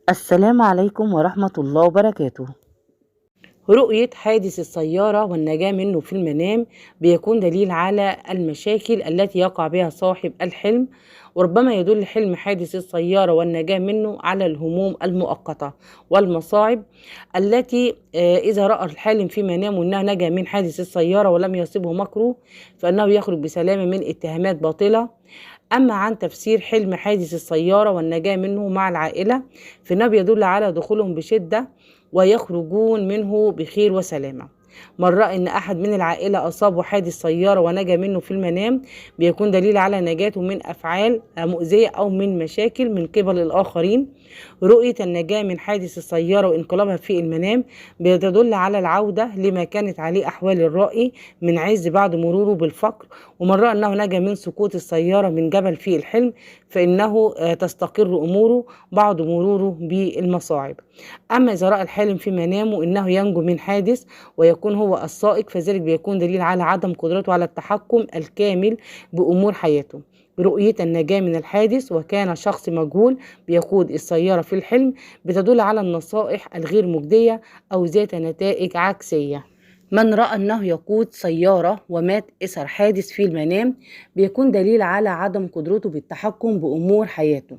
السلام عليكم ورحمة الله وبركاته. رؤية حادث السيارة والنجاة منه في المنام بيكون دليل على المشاكل التي يقع بها صاحب الحلم، وربما يدل حلم حادث السيارة والنجاة منه على الهموم المؤقتة والمصاعب التي إذا رأى الحالم في منامه أنه نجا من حادث السيارة ولم يصبه مكروه فإنه يخرج بسلامة من اتهامات باطلة. أما عن تفسير حلم حادث السيارة والنجاة منه مع العائلة فإنه بيدل على دخولهم بشدة ويخرجون منه بخير وسلامة. مرة إن أحد من العائلة أصابه حادث سيارة ونجا منه في المنام بيكون دليل على نجاته من أفعال مؤذية أو من مشاكل من قبل الآخرين. رؤية النجاة من حادث السيارة وانقلابها في المنام بتدل على العودة لما كانت عليه أحوال الرائي من عز بعد مروره بالفقر. ومرة أنه نجا من سقوط السيارة من جبل في الحلم فإنه تستقر أموره بعد مروره بالمصاعب. أما إذا رأى الحالم في منامه أنه ينجو من حادث ويكون هو السائق فذلك بيكون دليل على عدم قدرته على التحكم الكامل بأمور حياته. رؤية النجاة من الحادث وكان شخص مجهول بيقود السيارة في الحلم بتدل على النصائح الغير مجدية أو ذات نتائج عكسية. من رأى أنه يقود سيارة ومات أثر حادث في المنام بيكون دليل على عدم قدرته بالتحكم بأمور حياته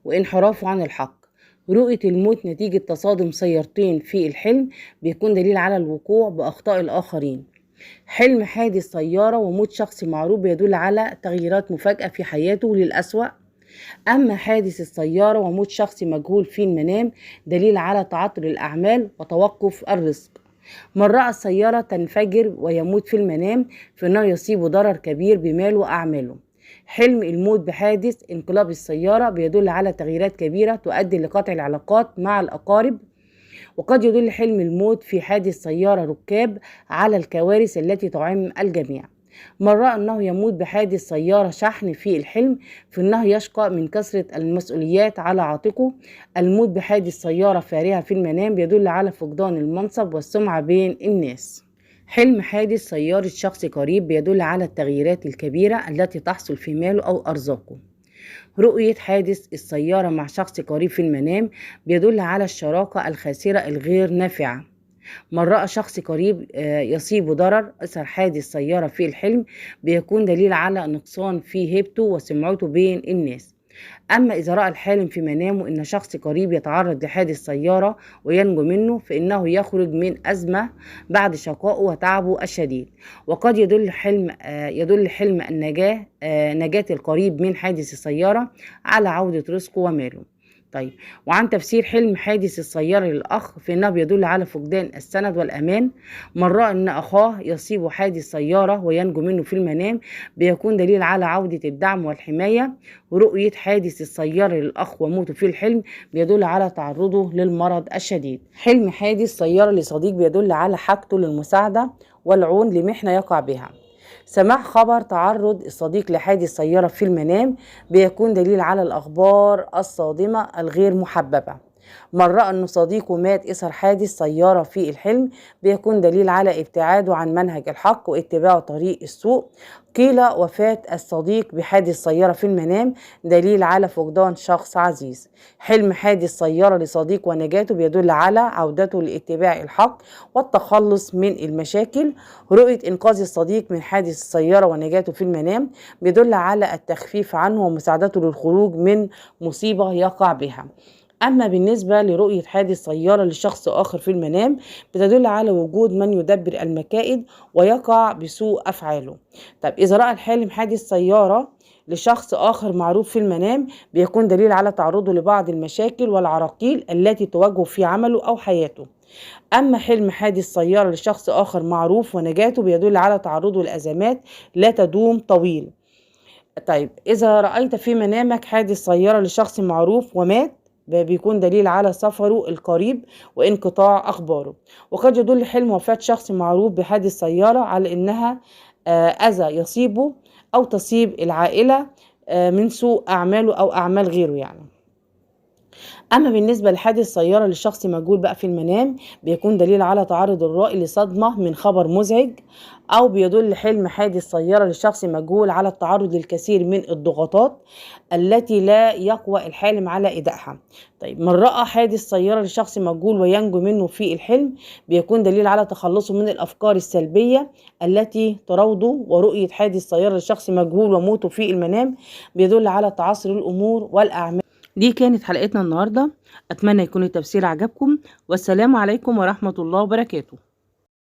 وانحرافه عن الحق. رؤية الموت نتيجة تصادم سيارتين في الحلم بيكون دليل على الوقوع بأخطاء الآخرين. حلم حادث سيارة وموت شخص معروف بيدل على تغييرات مفاجئة في حياته للأسوأ. أما حادث السيارة وموت شخص مجهول في المنام دليل على تعطل الأعمال وتوقف الرزق. من رأى السيارة تنفجر ويموت في المنام فإنه يصيب ضرر كبير بماله وأعماله. حلم الموت بحادث انقلاب السيارة بيدل على تغييرات كبيرة تؤدي لقطع العلاقات مع الأقارب. وقد يدل حلم الموت في حادث سيارة ركاب على الكوارث التي تعم الجميع. من رأى أنه يموت بحادث سيارة شحن في الحلم فإنه يشقى من كثرة المسؤوليات على عاتقه. الموت بحادث سيارة فارهة في المنام بيدل على فقدان المنصب والسمعة بين الناس. حلم حادث سيارة شخص قريب بيدل على التغييرات الكبيرة التي تحصل في ماله أو أرزاقه. رؤية حادث السيارة مع شخص قريب في المنام بيدل على الشراكة الخاسرة الغير نافعة. من رأى شخص قريب يصيب ضرر أثر حادث سيارة في الحلم بيكون دليل على نقصان في هيبته وسمعته بين الناس. أما إذا رأى الحالم في منامه إن شخص قريب يتعرض لحادث سيارة وينجو منه فإنه يخرج من أزمة بعد شقائه وتعبه الشديد. وقد يدل حلم نجاة القريب من حادث السيارة على عودة رزقه وماله. طيب، وعن تفسير حلم حادث السيارة للأخ فإنه بيدل على فقدان السند والأمان. من رأى أن أخاه يصيب حادث سيارة وينجو منه في المنام بيكون دليل على عودة الدعم والحماية. ورؤية حادث السيارة للأخ وموته في الحلم بيدل على تعرضه للمرض الشديد. حلم حادث سيارة لصديق بيدل على حاجته للمساعدة والعون لمحنة يقع بها. سماع خبر تعرض الصديق لحادث سيارة في المنام بيكون دليل على الأخبار الصادمة الغير محببة. من رأى أن صديقه مات أثر حادث سيارة في الحلم بيكون دليل على ابتعاده عن منهج الحق واتباعه طريق السوء. قيل وفاة الصديق بحادث سيارة في المنام دليل على فقدان شخص عزيز. حلم حادث سيارة لصديق ونجاته بيدل على عودته لاتباع الحق والتخلص من المشاكل. رؤية إنقاذ الصديق من حادث السيارة ونجاته في المنام بيدل على التخفيف عنه ومساعدته للخروج من مصيبة يقع بها. أما بالنسبة لرؤية حادث سيارة لشخص آخر في المنام بتدل على وجود من يدبر المكائد ويقع بسوء أفعاله. طيب، إذا رأى الحالم حادث سيارة لشخص آخر معروف في المنام بيكون دليل على تعرضه لبعض المشاكل والعراقيل التي تواجهه في عمله أو حياته. أما حلم حادث سيارة لشخص آخر معروف ونجاته بيدل على تعرضه لأزمات لا تدوم طويل. طيب، إذا رأيت في منامك حادث سيارة لشخص معروف ومات بيكون دليل على سفره القريب وانقطاع أخباره. وقد يدل حلم وفاة شخص معروف بحادث سيارة على إنها أذى يصيبه أو تصيب العائلة من سوء أعماله أو أعمال غيره يعني. أما بالنسبة لحادث سيارة لشخص مجهول بقى في المنام، بيكون دليل على تعرض الرائي لصدمة من خبر مزعج، أو بيدل حلم حادث سيارة لشخص مجهول على التعرض للكثير من الضغوطات التي لا يقوى الحالم على إدائها. طيب، من رأى حادث سيارة لشخص مجهول وينجو منه في الحلم، بيكون دليل على تخلصه من الأفكار السلبية التي تراوده. ورؤية حادث سيارة لشخص مجهول وموته في المنام بيدل على تعثر الأمور والأعمال. دي كانت حلقتنا النهاردة، أتمنى يكون التفسير عجبكم، والسلام عليكم ورحمة الله وبركاته.